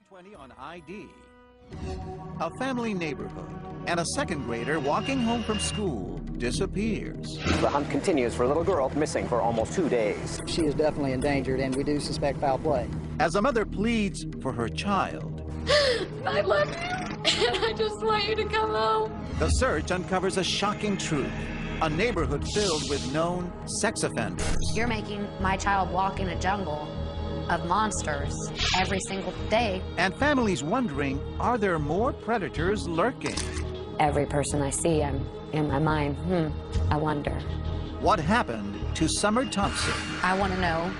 2020 on ID. A family neighborhood and a second grader walking home from school disappears. The hunt continues for a little girl missing for almost 2 days. She is definitely endangered, and we do suspect foul play. As a mother pleads for her child, I love you, and I just want you to come home. the search uncovers a shocking truth. A neighborhood filled with known sex offenders. You're making my child walk in a jungle of monsters every single day. And families wondering, are there more predators lurking? Every person I see, I'm in my mind, I wonder. What happened to Summer Thompson? I want to know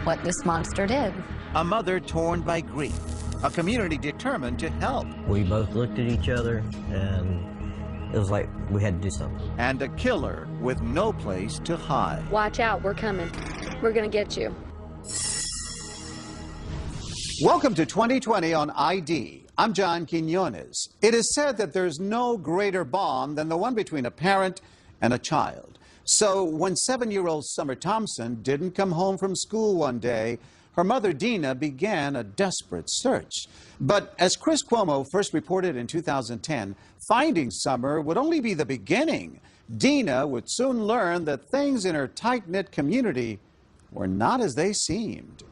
what this monster did. A mother torn by grief. A community determined to help. We both looked at each other, and it was like we had to do something. And a killer with no place to hide. Watch out, we're coming. We're gonna get you. Welcome to 2020 on ID. I'm John Quinones. It is said that there's no greater bond than the one between a parent and a child. So when 7-year-old Summer Thompson didn't come home from school one day, her mother, Dina, began a desperate search. But as Chris Cuomo first reported in 2010, finding Summer would only be the beginning. Dina would soon learn that things in her tight-knit community were not as they seemed.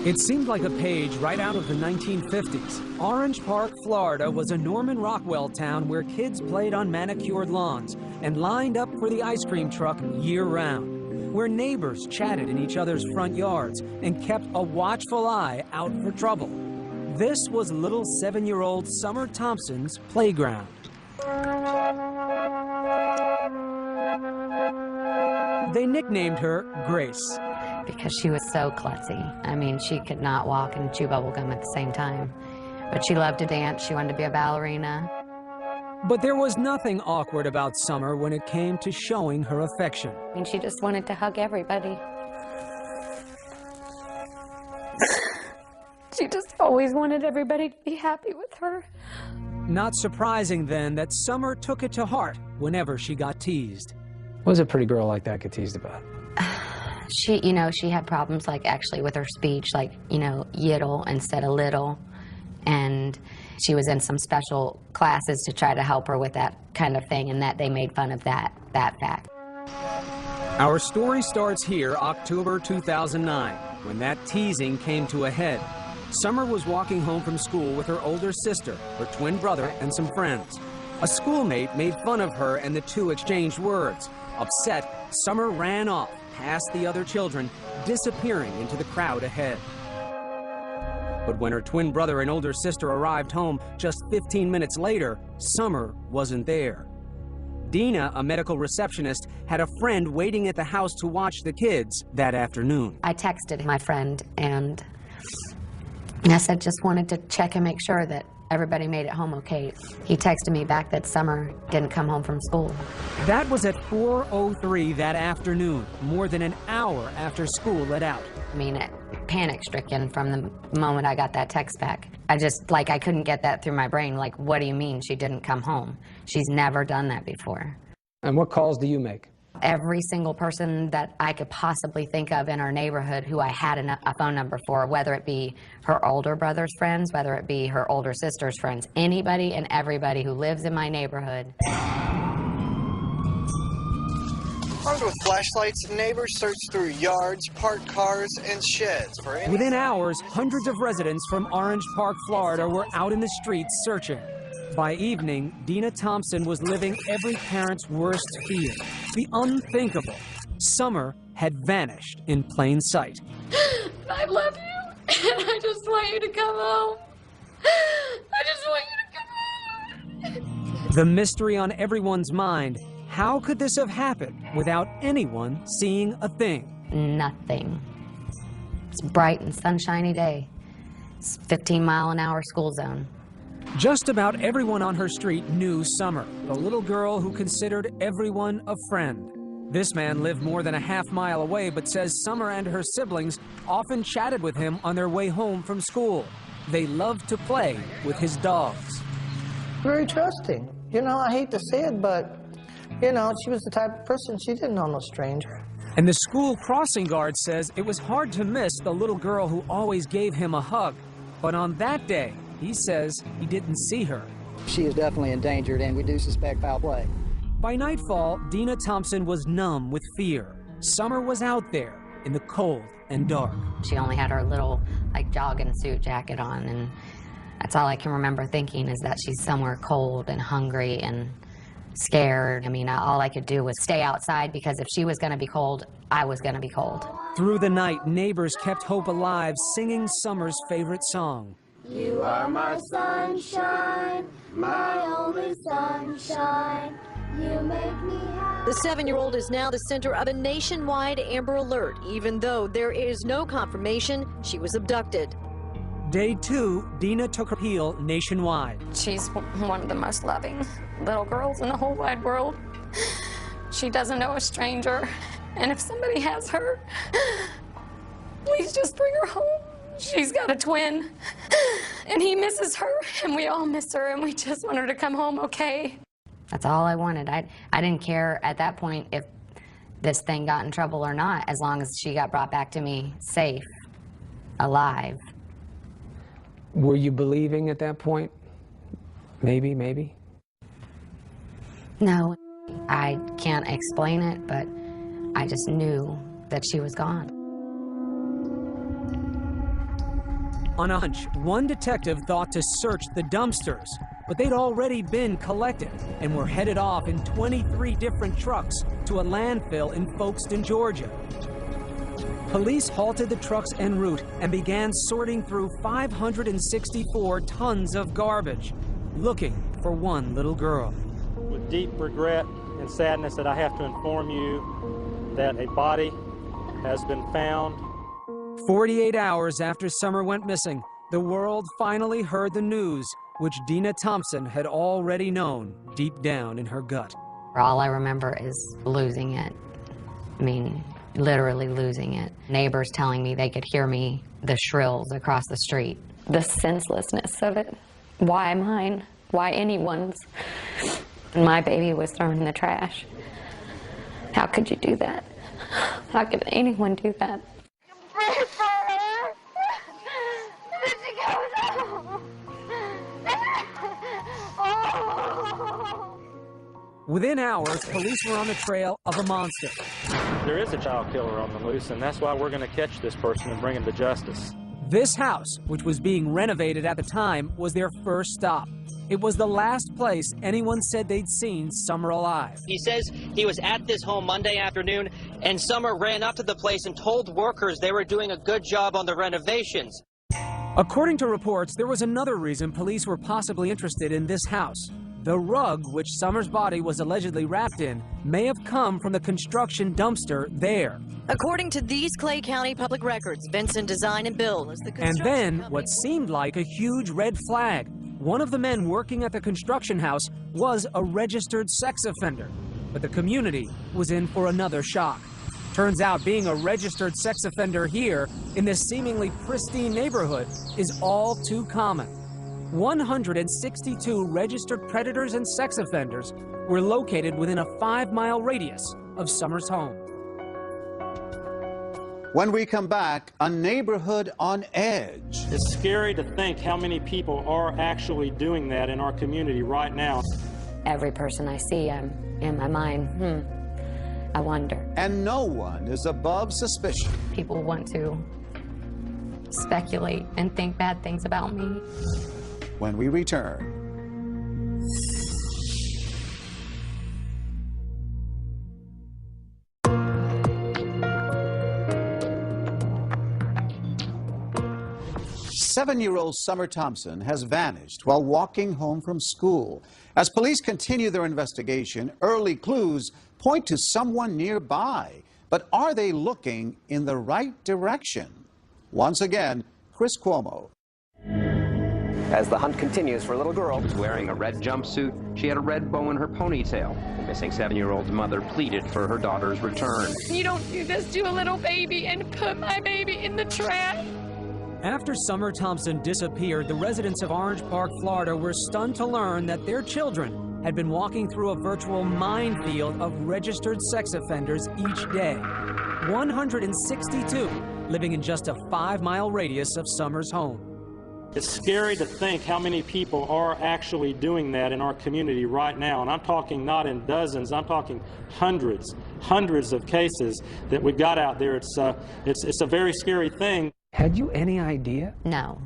It seemed like a page right out of the 1950s. Orange Park, Florida was a Norman Rockwell town where kids played on manicured lawns and lined up for the ice cream truck year-round, where neighbors chatted in each other's front yards and kept a watchful eye out for trouble. This was little 7-year-old Summer Thompson's playground. They nicknamed her Grace. Because she was so klutzy. I mean, she could not walk and chew bubble gum at the same time. But she loved to dance. She wanted to be a ballerina. But there was nothing awkward about Summer when it came to showing her affection. I mean, she just wanted to hug everybody. She just always wanted everybody to be happy with her. Not surprising, then, that Summer took it to heart whenever she got teased. What does a pretty girl like that get teased about? She, she had problems, like, actually with her speech, like, yiddle instead of little. And she was in some special classes to try to help her with that kind of thing, and that they made fun of that fact. Our story starts here, October 2009, when that teasing came to a head. Summer was walking home from school with her older sister, her twin brother, and some friends. A schoolmate made fun of her, and the two exchanged words. Upset, Summer ran off past the other children, disappearing into the crowd ahead. But when her twin brother and older sister arrived home just 15 minutes later, Summer wasn't there. Dina, a medical receptionist, had a friend waiting at the house to watch the kids that afternoon. I texted my friend, and I said, just wanted to check and make sure that everybody made it home okay. He texted me back that Summer didn't come home from school. That was at 4:03 that afternoon, more than an hour after school let out. I mean, panic-stricken from the moment I got that text back. I couldn't get that through my brain. Like, what do you mean she didn't come home? She's never done that before. And what calls do you make? Every single person that I could possibly think of in our neighborhood who I had a phone number for, whether it be her older brother's friends, whether it be her older sister's friends, anybody and everybody who lives in my neighborhood. Armed with flashlights, neighbors searched through yards, parked cars, and sheds for any... Within hours, hundreds of residents from Orange Park, Florida were out in the streets searching. By evening, Dina Thompson was living every parent's worst fear, the unthinkable. Summer had vanished in plain sight. I love you, and I just want you to come home. I just want you to come home. The mystery on everyone's mind, how could this have happened without anyone seeing a thing? Nothing. It's a bright and sunshiny day. It's 15-mile-an-hour school zone. Just about everyone on her street knew Summer, the little girl who considered everyone a friend. This man lived more than a half-mile away, but says Summer and her siblings often chatted with him on their way home from school. They loved to play with his dogs. Very trusting. I hate to say it, but, she was the type of person, she didn't know no stranger. And the school crossing guard says it was hard to miss the little girl who always gave him a hug. But on that day, he says he didn't see her. She is definitely endangered, and we do suspect foul play. By nightfall, Dina Thompson was numb with fear. Summer was out there in the cold and dark. She only had her little, like, jogging suit jacket on, and that's all I can remember thinking is that she's somewhere cold and hungry and scared. I mean, all I could do was stay outside because if she was going to be cold, I was going to be cold. Through the night, neighbors kept hope alive, singing Summer's favorite song. You are my sunshine, my only sunshine. You make me happy. The 7-year-old is now the center of a nationwide Amber Alert, even though there is no confirmation she was abducted. Day 2, Dina took her appeal nationwide. She's one of the most loving little girls in the whole wide world. She doesn't know a stranger, and if somebody has her, please just bring her home. She's got a twin, and he misses her, and we all miss her, and we just want her to come home okay. That's all I wanted. I didn't care at that point if this thing got in trouble or not, as long as she got brought back to me safe, alive. Were you believing at that point? Maybe? No, I can't explain it, but I just knew that she was gone. On a hunch, one detective thought to search the dumpsters, but they'd already been collected and were headed off in 23 different trucks to a landfill in Folkestone, Georgia. Police halted the trucks en route and began sorting through 564 tons of garbage, looking for one little girl. With deep regret and sadness that I have to inform you that a body has been found. 48 hours after Summer went missing, the world finally heard the news, which Dina Thompson had already known deep down in her gut. All I remember is losing it. I mean, literally losing it. Neighbors telling me they could hear me, the shrills across the street. The senselessness of it. Why mine? Why anyone's? And my baby was thrown in the trash. How could you do that? How could anyone do that? Pray for her. Did she go now? Oh. Within hours, police were on the trail of a monster. There is a child killer on the loose, and that's why we're going to catch this person and bring him to justice. This house, which was being renovated at the time, was their first stop. It was the last place anyone said they'd seen Summer alive. He says he was at this home Monday afternoon, and Summer ran up to the place and told workers they were doing a good job on the renovations. According to reports, there was another reason police were possibly interested in this house. The rug, which Summer's body was allegedly wrapped in, may have come from the construction dumpster there. According to these Clay County public records, Vincent Design and Bill is the construction And then, company. what seemed like a huge red flag. One of the men working at the construction house was a registered sex offender. But the community was in for another shock. Turns out being a registered sex offender here, in this seemingly pristine neighborhood, is all too common. 162 registered predators and sex offenders were located within a 5-mile radius of Summer's home. When we come back, a neighborhood on edge. It's scary to think how many people are actually doing that in our community right now. Every person I see, I'm in my mind, I wonder. And no one is above suspicion. People want to speculate and think bad things about me. When we return. Seven-year-old Summer Thompson has vanished while walking home from school. As police continue their investigation, early clues point to someone nearby. But are they looking in the right direction? Once again, Chris Cuomo. As the hunt continues for a little girl. Wearing a red jumpsuit, she had a red bow in her ponytail. The missing 7-year-old's mother pleaded for her daughter's return. You don't do this to a little baby and put my baby in the trash. After Summer Thompson disappeared, the residents of Orange Park, Florida were stunned to learn that their children had been walking through a virtual minefield of registered sex offenders each day. 162, living in just a 5-mile radius of Summer's home. It's scary to think how many people are actually doing that in our community right now. And I'm talking not in dozens, I'm talking hundreds of cases that we've got out there. It's a very scary thing. Had you any idea? No.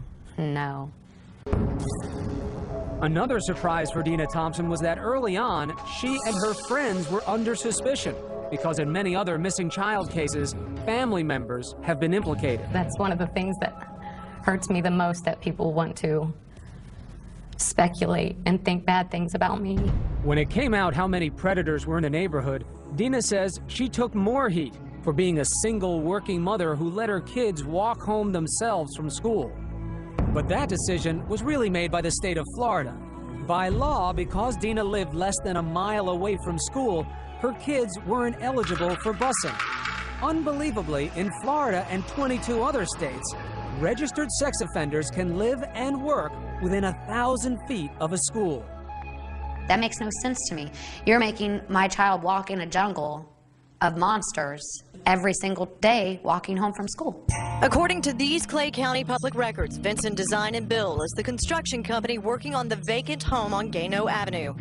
Another surprise for Dina Thompson was that early on, she and her friends were under suspicion, because in many other missing child cases, family members have been implicated. That's one of the things that hurts me the most, that people want to speculate and think bad things about me. When it came out how many predators were in the neighborhood, Dina says she took more heat for being a single working mother who let her kids walk home themselves from school. But that decision was really made by the state of Florida. By law, because Dina lived less than a mile away from school, her kids weren't eligible for busing. Unbelievably, in Florida and 22 other states, registered sex offenders can live and work within 1,000 feet of a school. That makes no sense to me. You're making my child walk in a jungle of monsters every single day walking home from school. According to these Clay County public records, Vincent Design and Bill is the construction company working on the vacant home on Gano Avenue.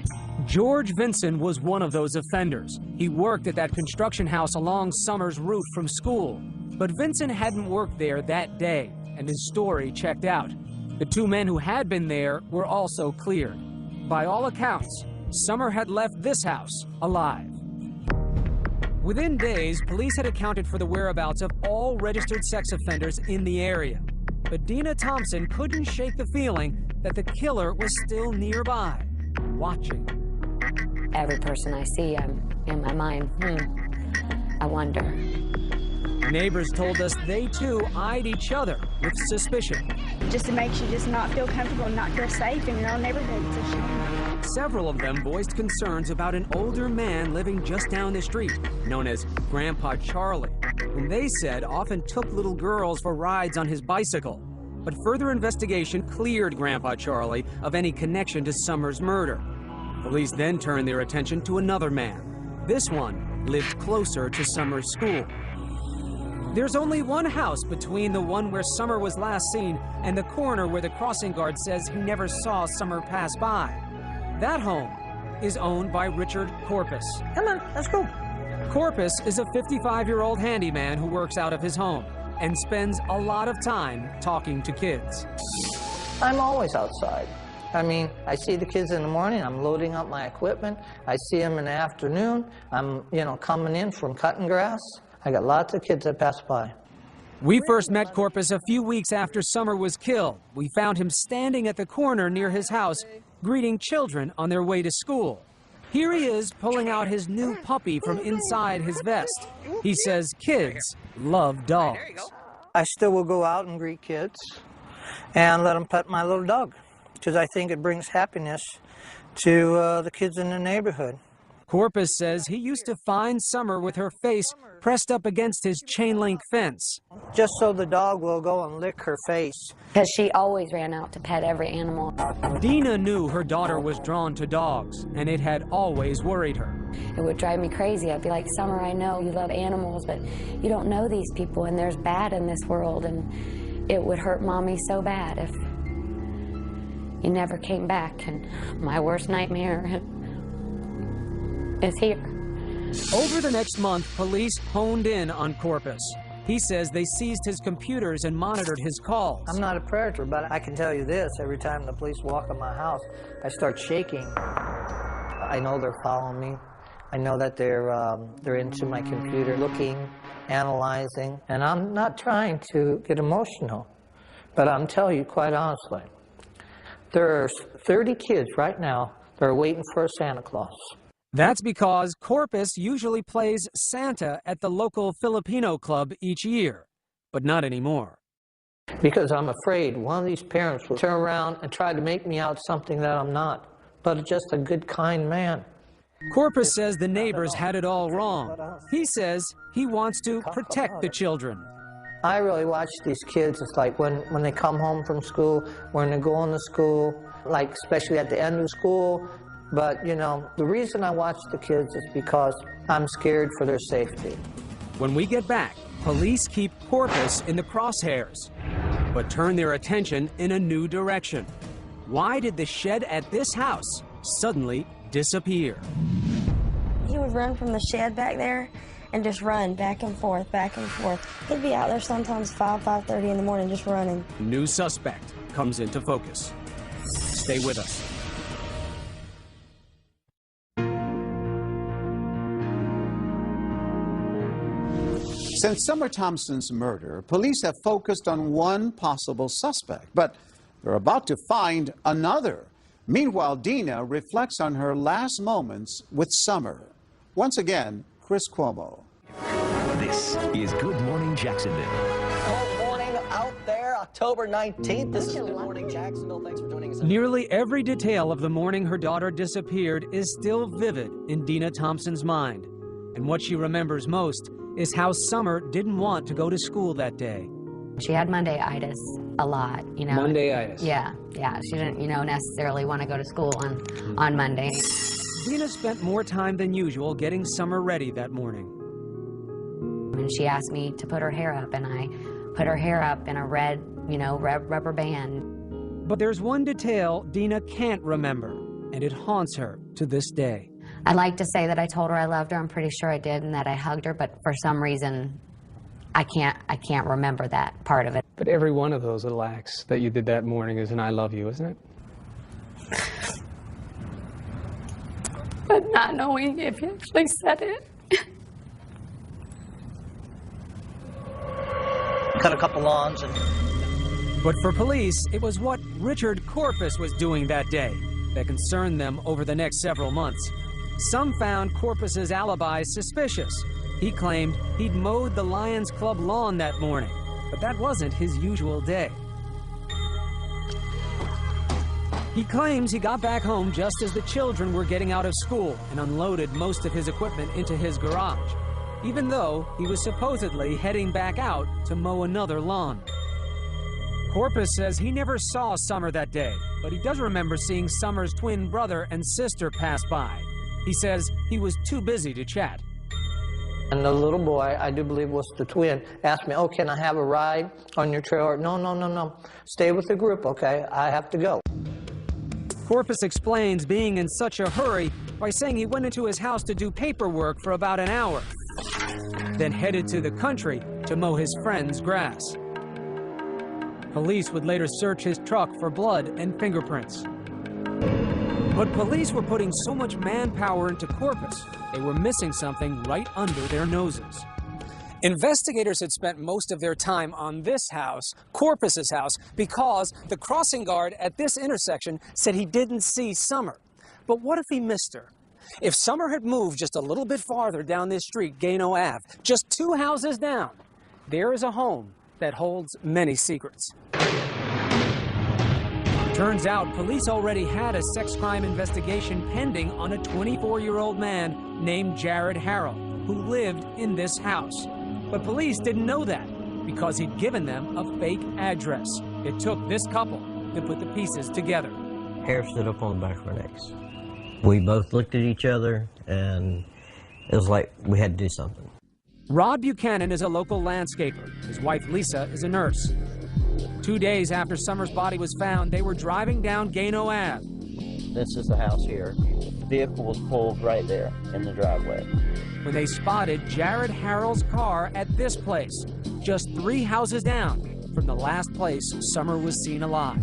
George Vinson was one of those offenders. He worked at that construction house along Summer's route from school. But Vinson hadn't worked there that day, and his story checked out. The two men who had been there were also cleared. By all accounts, Summer had left this house alive. Within days, police had accounted for the whereabouts of all registered sex offenders in the area. But Dina Thompson couldn't shake the feeling that the killer was still nearby, watching. Every person I see, I'm in my mind, I wonder. Neighbors told us they too eyed each other with suspicion. Just it makes you just not feel comfortable and not feel safe in your own neighborhood. It's a shame. Several of them voiced concerns about an older man living just down the street, known as Grandpa Charlie, whom they said often took little girls for rides on his bicycle. But further investigation cleared Grandpa Charlie of any connection to Summer's murder. Police then turned their attention to another man. This one lived closer to Summer's school. There's only one house between the one where Summer was last seen and the corner where the crossing guard says he never saw Summer pass by. That home is owned by Richard Corpus. Come on, let's go. Corpus is a 55-year-old handyman who works out of his home and spends a lot of time talking to kids. I'm always outside. I mean, I see the kids in the morning, I'm loading up my equipment. I see them in the afternoon. I'm, coming in from cutting grass. I got lots of kids that pass by. We first met Corpus a few weeks after Summer was killed. We found him standing at the corner near his house, greeting children on their way to school. Here he is pulling out his new puppy from inside his vest. He says kids love dogs. I still will go out and greet kids and let them pet my little dog, because I think it brings happiness to the kids in the neighborhood. Corpus says he used to find Summer with her face pressed up against his chain-link fence. Just so the dog will go and lick her face. Because she always ran out to pet every animal. Dina knew her daughter was drawn to dogs, and it had always worried her. It would drive me crazy. I'd be like, Summer, I know you love animals, but you don't know these people, and there's bad in this world, and it would hurt Mommy so bad if you never came back. And my worst nightmare is here. Over the next month, police honed in on Corpus. He says they seized his computers and monitored his calls. I'm not a predator, but I can tell you this, every time the police walk in my house, I start shaking. I know they're following me. I know that they're into my computer, looking, analyzing, and I'm not trying to get emotional, but I'm telling you quite honestly, there are 30 kids right now that are waiting for a Santa Claus. That's because Corpus usually plays Santa at the local Filipino club each year, but not anymore. Because I'm afraid one of these parents will turn around and try to make me out something that I'm not, but just a good, kind man. Corpus says the neighbors had it all wrong. He says he wants to protect the children. I really watch these kids. It's like when they come home from school, when they go into school, like especially at the end of school. But, the reason I watch the kids is because I'm scared for their safety. When we get back, police keep Corpus in the crosshairs, but turn their attention in a new direction. Why did the shed at this house suddenly disappear? He would run from the shed back there and just run back and forth, back and forth. He'd be out there sometimes 5:30 in the morning just running. New suspect comes into focus. Stay with us. Since Summer Thompson's murder, police have focused on one possible suspect, but they're about to find another. Meanwhile, Dina reflects on her last moments with Summer. Once again, Chris Cuomo. This is Good Morning Jacksonville. Good morning out there, October 19th. This is Good Morning Jacksonville. Thanks for joining us. Nearly every detail of the morning her daughter disappeared is still vivid in Dina Thompson's mind. And what she remembers most is how Summer didn't want to go to school that day. She had Monday-itis a lot, you know. Monday-itis. Yeah. She didn't, necessarily want to go to school on Monday. Dina spent more time than usual getting Summer ready that morning. And she asked me to put her hair up, and I put her hair up in a red, red rubber band. But there's one detail Dina can't remember, and it haunts her to this day. I like to say that I told her I loved her. I'm pretty sure I did, and that I hugged her, but for some reason, I can't remember that part of it. But every one of those little acts that you did that morning is an I love you, isn't it? But not knowing if he actually said it. Cut a couple lawns and... But for police, it was what Richard Corpus was doing that day that concerned them over the next several months. Some found Corpus's alibi suspicious. He claimed he'd mowed the Lions Club lawn that morning, but that wasn't his usual day. He claims he got back home just as the children were getting out of school and unloaded most of his equipment into his garage, even though he was supposedly heading back out to mow another lawn. Corpus says he never saw Summer that day, but he does remember seeing Summer's twin brother and sister pass by. He says he was too busy to chat. And the little boy, I do believe was the twin, asked me, oh, can I have a ride on your trailer? No. Stay with the group, okay? I have to go. Corpus explains being in such a hurry by saying he went into his house to do paperwork for about an hour, then headed to the country to mow his friend's grass. Police would later search his truck for blood and fingerprints. But police were putting so much manpower into Corpus, they were missing something right under their noses. Investigators had spent most of their time on this house, Corpus's house, because the crossing guard at this intersection said he didn't see Summer. But what if he missed her? If Summer had moved just a little bit farther down this street, Gano Ave, just 2 houses down, there is a home that holds many secrets. Turns out police already had a sex crime investigation pending on a 24-year-old man named Jared Harrell, who lived in this house. But police didn't know that because he'd given them a fake address. It took this couple to put the pieces together. Hair stood up on the back of our necks. We both looked at each other, and it was like we had to do something. Rod Buchanan is a local landscaper. His wife, Lisa, is a nurse. 2 days after Summer's body was found, they were driving down Gano Ave. This is the house here. The vehicle was pulled right there in the driveway. When they spotted Jared Harrell's car at this place, just 3 houses down from the last place Summer was seen alive.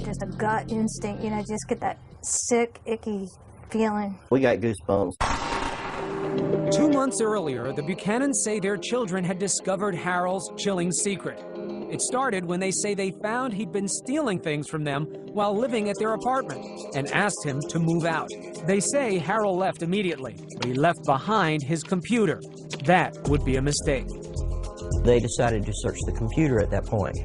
Just a gut instinct, just get that sick, icky feeling. We got goosebumps. 2 months earlier, the Buchanans say their children had discovered Harrell's chilling secret. It started when they say they found he'd been stealing things from them while living at their apartment and asked him to move out. They say Harrell left immediately, but he left behind his computer. That would be a mistake. They decided to search the computer at that point,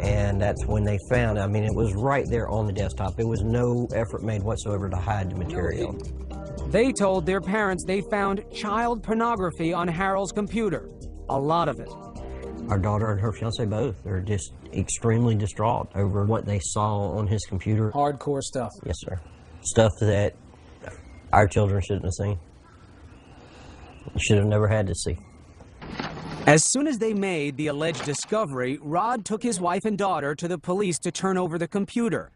and that's when they found, it was right there on the desktop. There was no effort made whatsoever to hide the material. They told their parents they found child pornography on Harrell's computer, a lot of it. Our daughter and her fiance both are just extremely distraught over what they saw on his computer. Hardcore stuff. Yes, sir. Stuff that our children shouldn't have seen. Should have never had to see. As soon as they made the alleged discovery, Rod took his wife and daughter to the police to turn over the computer.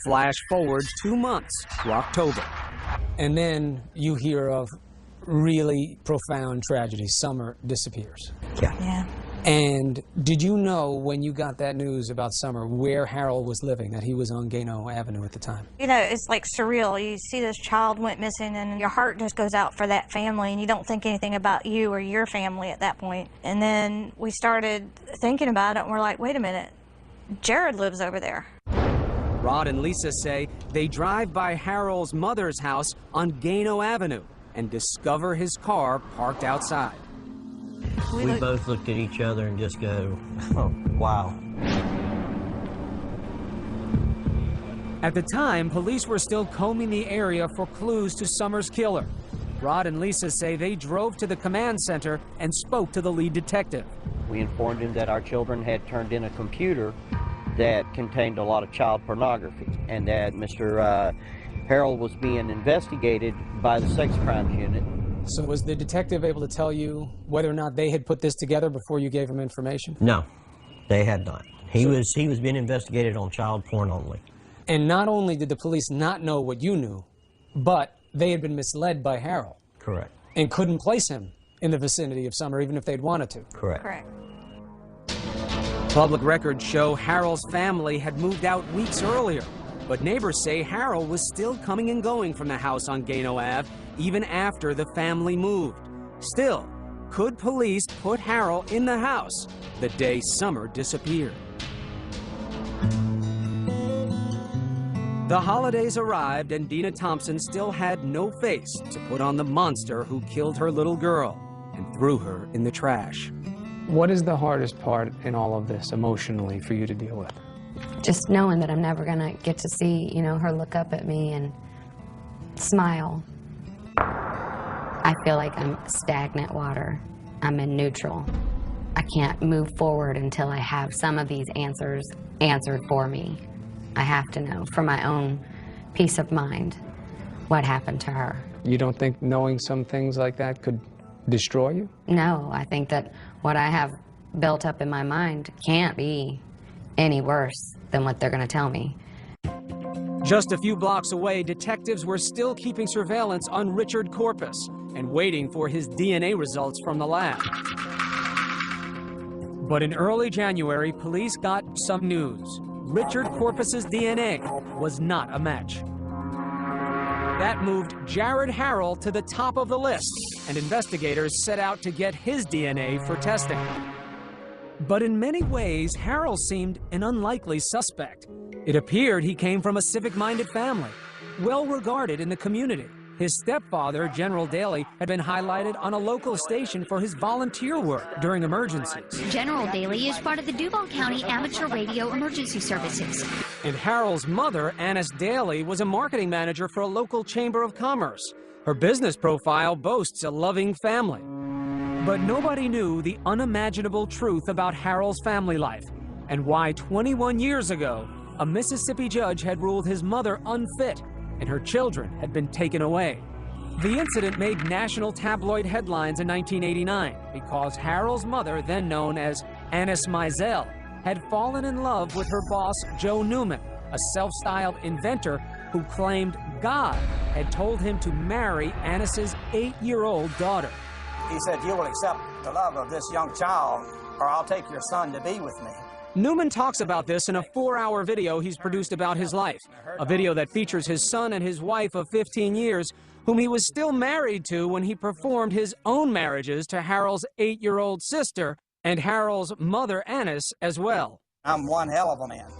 Flash forward 2 months to October. And then you hear of really profound tragedy. Summer disappears. Yeah. And did you know when you got that news about Summer where Harold was living, that he was on Gano Avenue at the time? You know, it's like surreal. You see this child went missing and your heart just goes out for that family and you don't think anything about you or your family at that point. And then we started thinking about it and we're like, wait a minute, Jared lives over there. Rod and Lisa say they drive by Harold's mother's house on Gano Avenue and discover his car parked outside. We both looked at each other and just go, oh, wow. At the time, police were still combing the area for clues to Summer's killer. Rod and Lisa say they drove to the command center and spoke to the lead detective. We informed him that our children had turned in a computer that contained a lot of child pornography and that Mr. Harold was being investigated by the sex crimes unit. So was the detective able to tell you whether or not they had put this together before you gave him information? No, they had not. He was being investigated on child porn only. And not only did the police not know what you knew, but they had been misled by Harold. Correct. And couldn't place him in the vicinity of Summer even if they'd wanted to. Correct. Correct. Public records show Harold's family had moved out weeks earlier, but neighbors say Harold was still coming and going from the house on Gano Ave even after the family moved. Still, could police put Harold in the house the day Summer disappeared? The holidays arrived and Dina Thompson still had no face to put on the monster who killed her little girl and threw her in the trash. What is the hardest part in all of this emotionally for you to deal with? Just knowing that I'm never gonna get to see, you know, her look up at me and smile. I feel like I'm stagnant water. I'm in neutral. I can't move forward until I have some of these answers answered for me. I have to know for my own peace of mind what happened to her. You don't think knowing some things like that could destroy you? No, I think that what I have built up in my mind can't be any worse than what they're going to tell me. Just a few blocks away, detectives were still keeping surveillance on Richard Corpus and waiting for his DNA results from the lab. But in early January, police got some news. Richard Corpus's DNA was not a match. That moved Jared Harold to the top of the list, and investigators set out to get his DNA for testing. But in many ways, Harold seemed an unlikely suspect. It appeared he came from a civic-minded family, well-regarded in the community. His stepfather, General Daly, had been highlighted on a local station for his volunteer work during emergencies. General Daly is part of the Duval County Amateur Radio Emergency Services. And Harold's mother, Annis Daly, was a marketing manager for a local chamber of commerce. Her business profile boasts a loving family. But nobody knew the unimaginable truth about Harold's family life and why 21 years ago, a Mississippi judge had ruled his mother unfit and her children had been taken away. The incident made national tabloid headlines in 1989 because Harold's mother, then known as Annis Mizell, had fallen in love with her boss, Joe Newman, a self-styled inventor who claimed God had told him to marry Annis's 8-year-old daughter. He said, "You will accept the love of this young child, or I'll take your son to be with me." Newman talks about this in a 4-hour video he's produced about his life, a video that features his son and his wife of 15 years, whom he was still married to when he performed his own marriages to Harold's 8-year-old sister and Harold's mother, Annis, as well. I'm one hell of a man,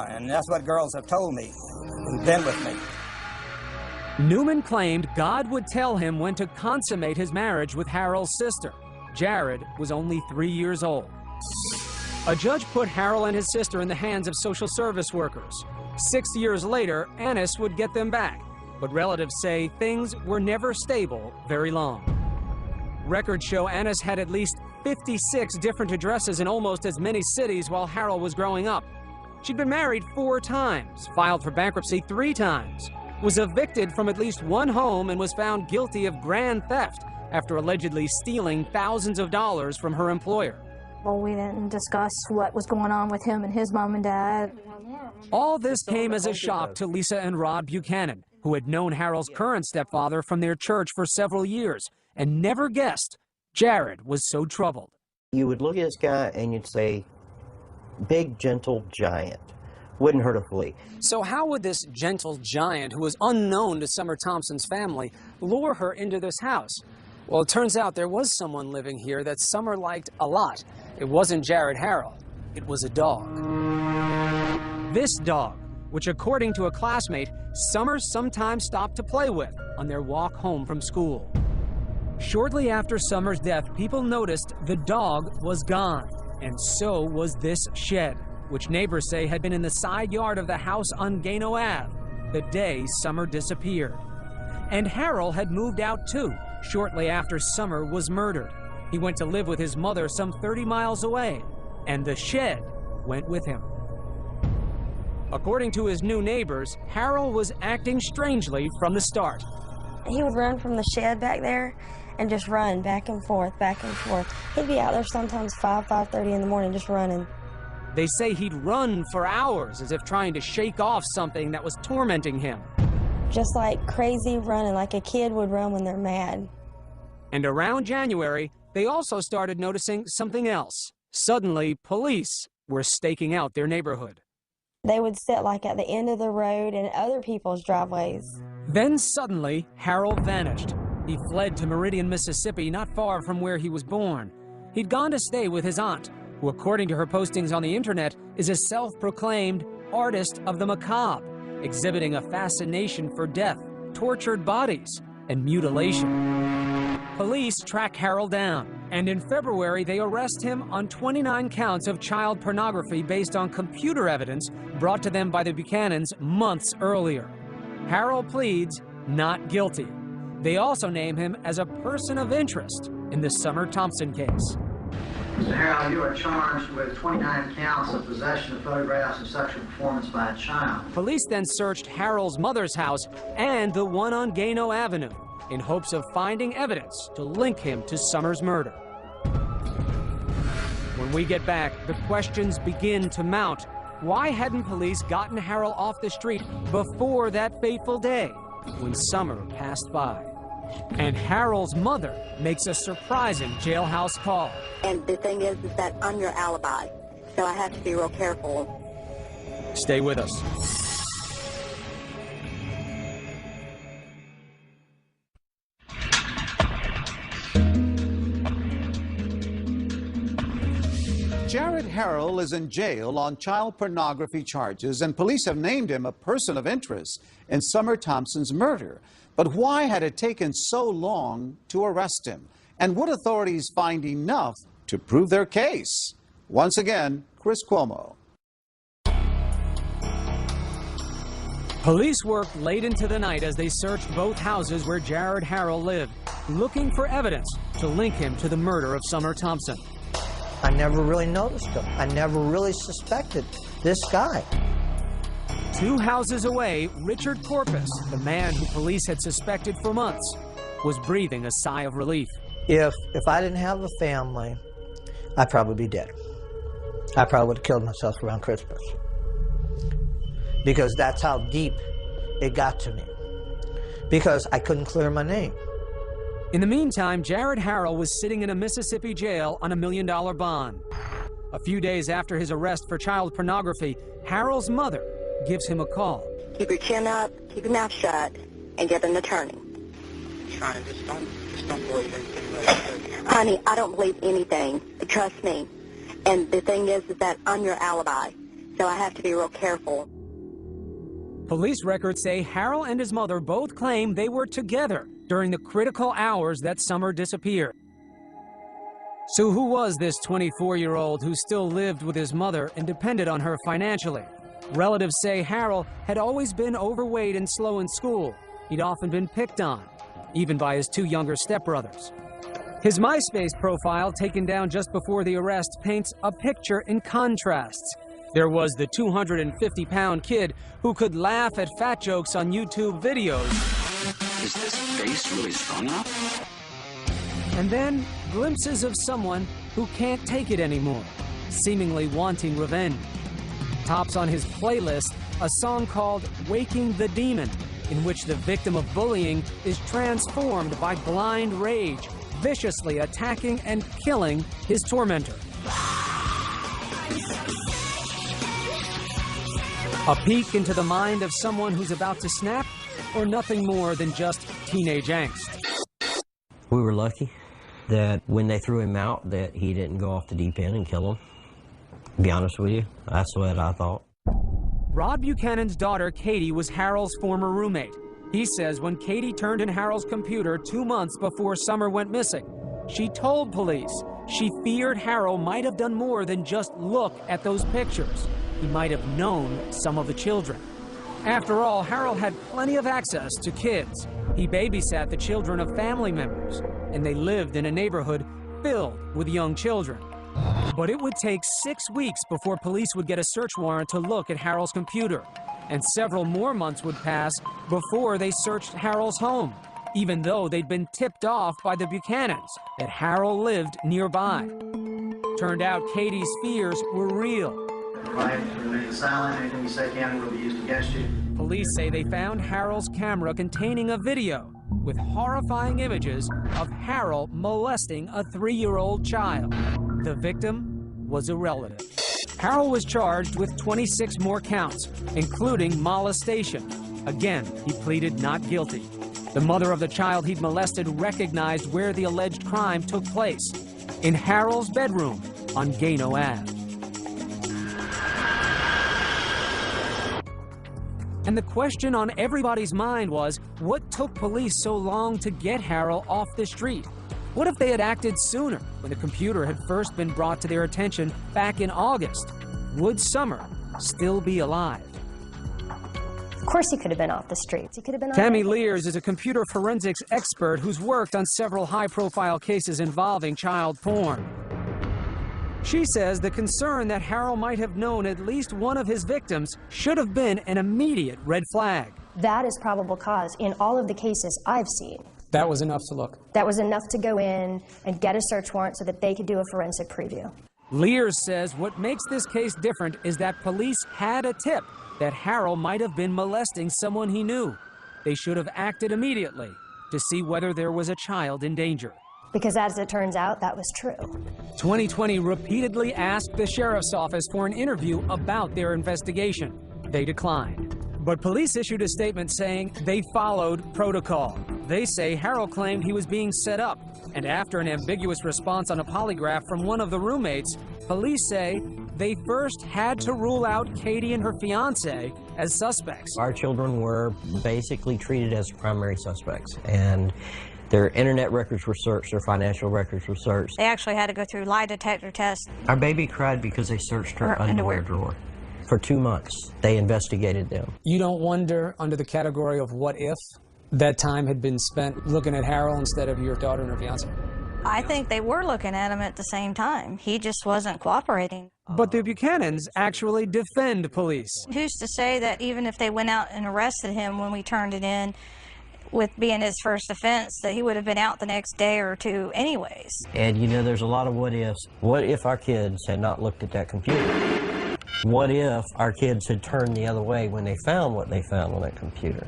and that's what girls have told me who've been with me. Newman claimed God would tell him when to consummate his marriage with Harold's sister. Jared was only 3 years old. A judge put Harold and his sister in the hands of social service workers. 6 years later, Annis would get them back, but relatives say things were never stable very long. Records show Annis had at least 56 different addresses in almost as many cities while Harold was growing up. She'd been married 4 times, filed for bankruptcy 3 times, was evicted from at least 1 home, and was found guilty of grand theft after allegedly stealing thousands of dollars from her employer. Well, we didn't discuss what was going on with him and his mom and dad. All this came as a shock to Lisa and Rod Buchanan, who had known Harold's current stepfather from their church for several years and never guessed Jared was so troubled. You would look at this guy and you'd say, big, gentle giant. Wouldn't hurt a flea. So how would this gentle giant, who was unknown to Summer Thompson's family, lure her into this house? Well, it turns out there was someone living here that Summer liked a lot. It wasn't Jared Harrell. It was a dog. This dog, which according to a classmate, Summer sometimes stopped to play with on their walk home from school. Shortly after Summer's death, people noticed the dog was gone, and so was this shed, which neighbors say had been in the side yard of the house on Gano Ave the day Summer disappeared. And Harold had moved out too, shortly after Summer was murdered. He went to live with his mother some 30 miles away, and the shed went with him. According to his new neighbors, Harold was acting strangely from the start. He would run from the shed back there and just run back and forth, back and forth. He'd be out there sometimes 5:30 in the morning just running. They say he'd run for hours as if trying to shake off something that was tormenting him. Just like crazy running, like a kid would run when they're mad. And around January, they also started noticing something else. Suddenly, police were staking out their neighborhood. They would sit like at the end of the road and other people's driveways. Then suddenly, Harold vanished. He fled to Meridian, Mississippi, not far from where he was born. He'd gone to stay with his aunt, who, according to her postings on the internet, is a self-proclaimed artist of the macabre, exhibiting a fascination for death, tortured bodies, and mutilation. Police track Harold down, and in February they arrest him on 29 counts of child pornography based on computer evidence brought to them by the Buchanans months earlier. Harold pleads not guilty. They also name him as a person of interest in the Summer Thompson case. Mr. Harold, you are charged with 29 counts of possession of photographs of sexual performance by a child. Police then searched Harold's mother's house and the one on Gano Avenue in hopes of finding evidence to link him to Summer's murder. When we get back, the questions begin to mount. Why hadn't police gotten Harold off the street before that fateful day when Summer passed by? And Harold's mother makes a surprising jailhouse call. And the thing is that I'm your alibi, so I have to be real careful. Stay with us. Jared Harrell is in jail on child pornography charges, and police have named him a person of interest in Summer Thompson's murder. But why had it taken so long to arrest him? And would authorities find enough to prove their case? Once again, Chris Cuomo. Police worked late into the night as they searched both houses where Jared Harrell lived, looking for evidence to link him to the murder of Summer Thompson. I never really noticed him. I never really suspected this guy. 2 houses away, Richard Corpus, the man who police had suspected for months, was breathing a sigh of relief. If I didn't have a family, I'd probably be dead. I probably would have killed myself around Christmas. Because that's how deep it got to me. Because I couldn't clear my name. In the meantime, Jared Harrell was sitting in a Mississippi jail on $1 million bond. A few days after his arrest for child pornography, Harrell's mother gives him a call. Keep your chin up, keep your mouth shut, and get an attorney. Trying to just don't believe anything. Honey, I don't believe anything. Trust me. And the thing is that I'm your alibi, so I have to be real careful. Police records say Harrell and his mother both claim they were together during the critical hours that Summer disappeared. So who was this 24-year-old who still lived with his mother and depended on her financially? Relatives say Harrell had always been overweight and slow in school. He'd often been picked on, even by his 2 younger stepbrothers. His MySpace profile, taken down just before the arrest, paints a picture in contrasts. There was the 250-pound kid who could laugh at fat jokes on YouTube videos. Is this face really strong enough? And then glimpses of someone who can't take it anymore, seemingly wanting revenge. Tops on his playlist a song called Waking the Demon, in which the victim of bullying is transformed by blind rage, viciously attacking and killing his tormentor. A peek into the mind of someone who's about to snap, or nothing more than just teenage angst. We were lucky that when they threw him out that he didn't go off the deep end and kill him. To be honest with you, that's what I thought. Rod Buchanan's daughter, Katie, was Harold's former roommate. He says when Katie turned in Harold's computer 2 months before Summer went missing, she told police she feared Harold might have done more than just look at those pictures. He might have known some of the children. After all, Harold had plenty of access to kids. He babysat the children of family members, and they lived in a neighborhood filled with young children. But it would take 6 weeks before police would get a search warrant to look at Harold's computer, and several more months would pass before they searched Harold's home, even though they'd been tipped off by the Buchanans that Harold lived nearby. Turned out Katie's fears were real. Right, remain silent. Anything you say can will be used against you. Police say they found Harold's camera containing a video with horrifying images of Harold molesting a 3-year-old child. The victim was a relative. Harold was charged with 26 more counts, including molestation. Again, he pleaded not guilty. The mother of the child he'd molested recognized where the alleged crime took place, in Harold's bedroom on Gano Ave. And the question on everybody's mind was, what took police so long to get Harold off the street? What if they had acted sooner, when the computer had first been brought to their attention back in August? Would Summer still be alive? Of course he could have been off the streets. He could have been. Tammy Lears is a computer forensics expert who's worked on several high-profile cases involving child porn. She says the concern that Harold might have known at least one of his victims should have been an immediate red flag. That is probable cause in all of the cases I've seen. That was enough to look. That was enough to go in and get a search warrant so that they could do a forensic preview. Lears says what makes this case different is that police had a tip that Harold might have been molesting someone he knew. They should have acted immediately to see whether there was a child in danger. Because as it turns out, that was true. 2020 repeatedly asked the sheriff's office for an interview about their investigation. They declined. But police issued a statement saying they followed protocol. They say Harold claimed he was being set up. And after an ambiguous response on a polygraph from one of the roommates, police say they first had to rule out Katie and her fiancé as suspects. Our children were basically treated as primary suspects, and their internet records were searched, their financial records were searched. They actually had to go through lie detector tests. Our baby cried because they searched her underwear drawer. For 2 months, they investigated them. You don't wonder, under the category of what if, that time had been spent looking at Harold instead of your daughter and her fiancé? I think they were looking at him at the same time. He just wasn't cooperating. But the Buchanans actually defend police. Who's to say that even if they went out and arrested him when we turned it in, with being his first offense, that he would have been out the next day or two anyways. And you know, there's a lot of what ifs. What if our kids had not looked at that computer? What if our kids had turned the other way when they found what they found on that computer?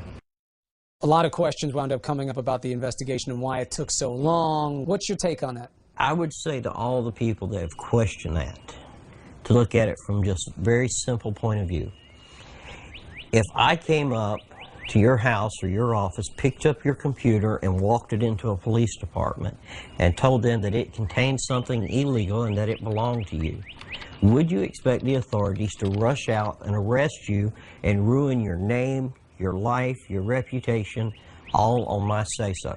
A lot of questions wound up coming up about the investigation and why it took so long. What's your take on that? I would say to all the people that have questioned that, to look at it from just a very simple point of view. If I came up to your house or your office, picked up your computer and walked it into a police department and told them that it contained something illegal and that it belonged to you, would you expect the authorities to rush out and arrest you and ruin your name, your life, your reputation, all on my say-so?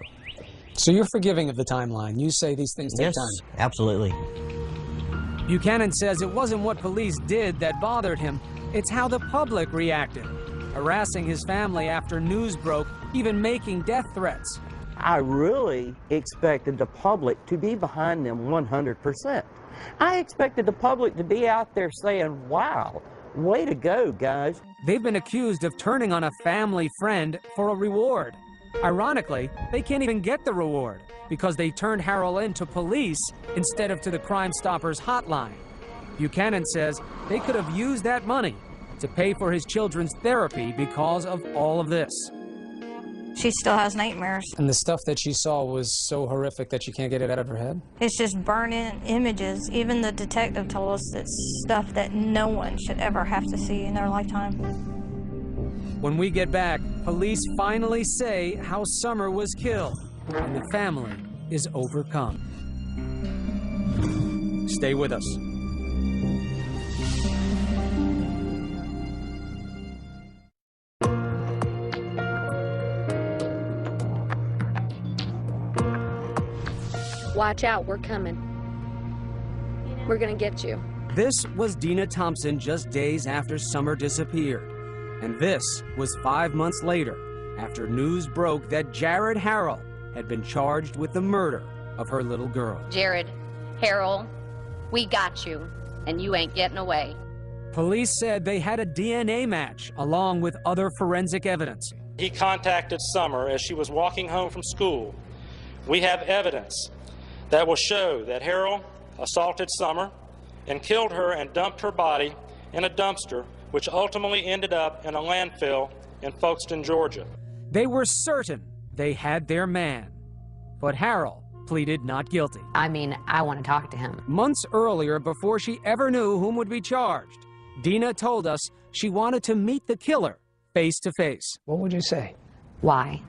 So you're forgiving of the timeline. You say these things take time. Yes, absolutely. Buchanan says it wasn't what police did that bothered him. It's how the public reacted, harassing his family after news broke, even making death threats. I really expected the public to be behind them 100%. I expected the public to be out there saying, wow, way to go, guys. They've been accused of turning on a family friend for a reward. Ironically, they can't even get the reward because they turned Harold in to police instead of to the Crime Stoppers hotline. Buchanan says they could have used that money to pay for his children's therapy because of all of this. She still has nightmares. And the stuff that she saw was so horrific that she can't get it out of her head? It's just burning images. Even the detective told us it's stuff that no one should ever have to see in their lifetime. When we get back, police finally say how Summer was killed, and the family is overcome. Stay with us. Watch out, we're coming. We're gonna get you. This was Dina Thompson just days after Summer disappeared. And this was 5 months later, after news broke that Jared Harrell had been charged with the murder of her little girl. Jared, Harold, we got you, and you ain't getting away. Police said they had a DNA match along with other forensic evidence. He contacted Summer as she was walking home from school. We have evidence that will show that Harold assaulted Summer and killed her and dumped her body in a dumpster, which ultimately ended up in a landfill in Folkestone, Georgia. They were certain they had their man, but Harold pleaded not guilty. I mean, I want to talk to him. Months earlier, before she ever knew whom would be charged, Dina told us she wanted to meet the killer face to face. What would you say? Why?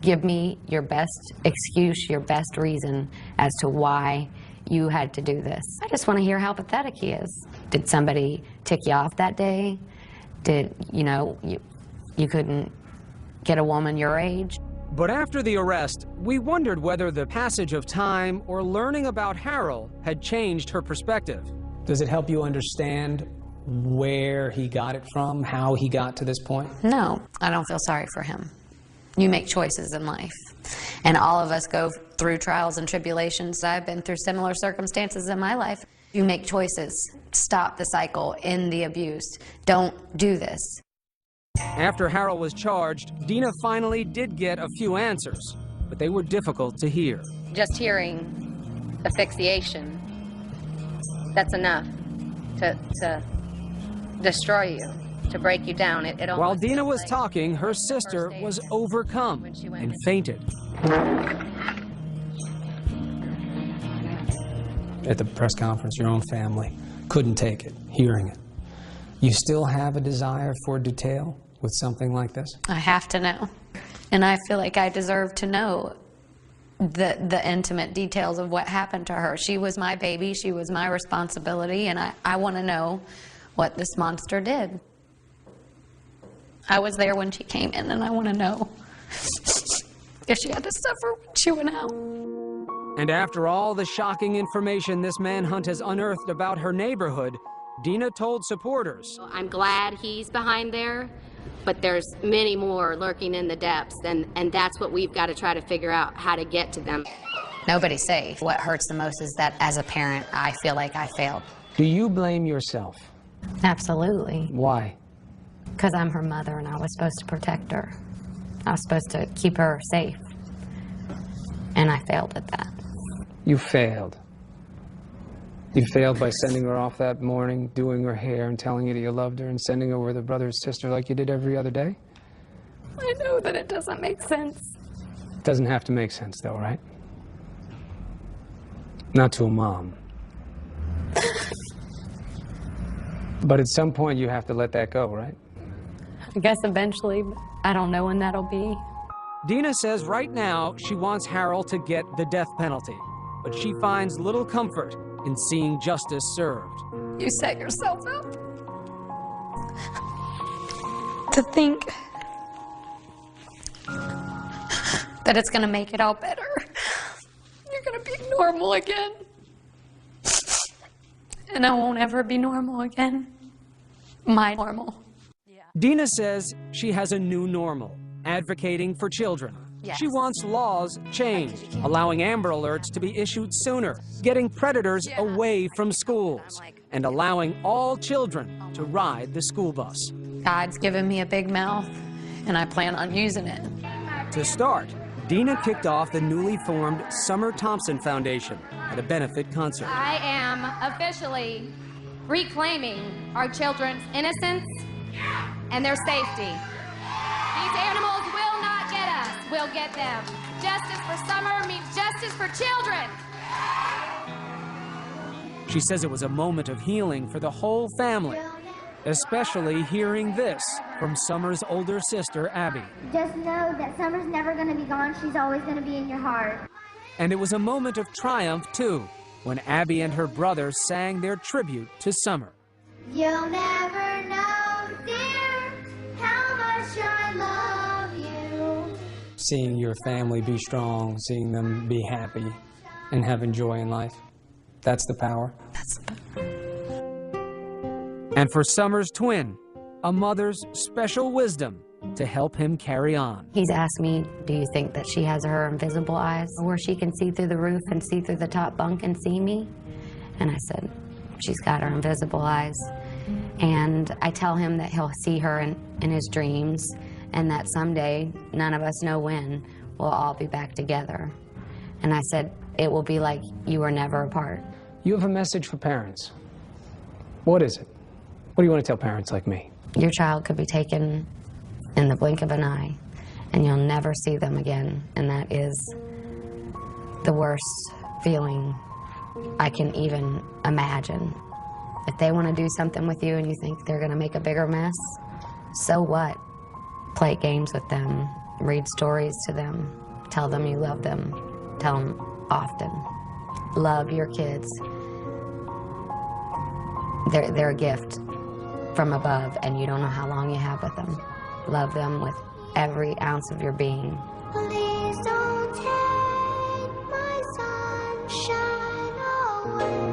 Give me your best excuse, your best reason as to why you had to do this. I just want to hear how pathetic he is. Did somebody tick you off that day? Did, you couldn't get a woman your age? But after the arrest, we wondered whether the passage of time or learning about Harold had changed her perspective. Does it help you understand where he got it from, how he got to this point? No, I don't feel sorry for him. You make choices in life, and all of us go through trials and tribulations. I've been through similar circumstances in my life. You make choices. Stop the cycle, end the abuse. Don't do this. After Harold was charged, Dina finally did get a few answers, but they were difficult to hear. Just hearing asphyxiation, that's enough to destroy you, to break you down. While Dina was talking, her sister was overcome and fainted. At the press conference, your own family couldn't take it, hearing it. You still have a desire for detail with something like this? I have to know. And I feel like I deserve to know the intimate details of what happened to her. She was my baby, she was my responsibility, and I want to know what this monster did. I was there when she came in, and I want to know if she had to suffer when she went out. And after all the shocking information this manhunt has unearthed about her neighborhood, Dina told supporters, I'm glad he's behind there, but there's many more lurking in the depths, and that's what we've got to try to figure out, how to get to them. Nobody's safe. What hurts the most is that as a parent, I feel like I failed. Do you blame yourself? Absolutely. Why? Because I'm her mother and I was supposed to protect her. I was supposed to keep her safe. And I failed at that. You failed. You failed by sending her off that morning, doing her hair and telling you that you loved her, and sending her with her brother and sister like you did every other day? I know that it doesn't make sense. It doesn't have to make sense though, right? Not to a mom. But at some point you have to let that go, right? I guess eventually, but I don't know when that'll be. Dina says right now she wants Harold to get the death penalty, but she finds little comfort in seeing justice served. You set yourself up to think that it's going to make it all better. You're going to be normal again. And I won't ever be normal again. My normal. Dina says she has a new normal, advocating for children. Yes. She wants laws changed, allowing Amber Alerts to be issued sooner, getting predators away from schools, and allowing all children to ride the school bus. God's given me a big mouth, and I plan on using it. To start, Dina kicked off the newly formed Summer Thompson Foundation at a benefit concert. I am officially reclaiming our children's innocence and their safety. These animals will not get us, we'll get them. Justice for Summer means justice for children. She says it was a moment of healing for the whole family, especially hearing this from Summer's older sister, Abby. Just know that Summer's never going to be gone. She's always going to be in your heart. And it was a moment of triumph, too, when Abby and her brother sang their tribute to Summer. You'll never know, dear, how much I love you. Seeing your family be strong, seeing them be happy and having joy in life, that's the power. And for Summer's twin, a mother's special wisdom to help him carry on. He's asked me, do you think that she has her invisible eyes where she can see through the roof and see through the top bunk and see me? And I said, she's got her invisible eyes. And I tell him that he'll see her in his dreams, and that someday, none of us know when, we'll all be back together. And I said, it will be like you were never apart. You have a message for parents. What is it? What do you want to tell parents like me? Your child could be taken in the blink of an eye, and you'll never see them again. And that is the worst feeling I can even imagine. If they want to do something with you and you think they're going to make a bigger mess, so what? Play games with them, read stories to them, tell them you love them, tell them often. Love your kids. They're a gift from above, and you don't know how long you have with them. Love them with every ounce of your being. Please don't take my sunshine away.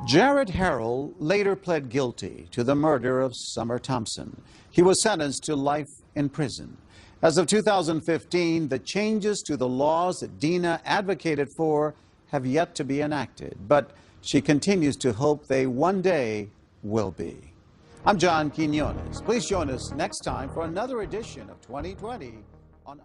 Jared Harrell later pled guilty to the murder of Summer Thompson. He was sentenced to life in prison. As of 2015, the changes to the laws that Dina advocated for have yet to be enacted, but she continues to hope they one day will be. I'm John Quinones. Please join us next time for another edition of 2020 on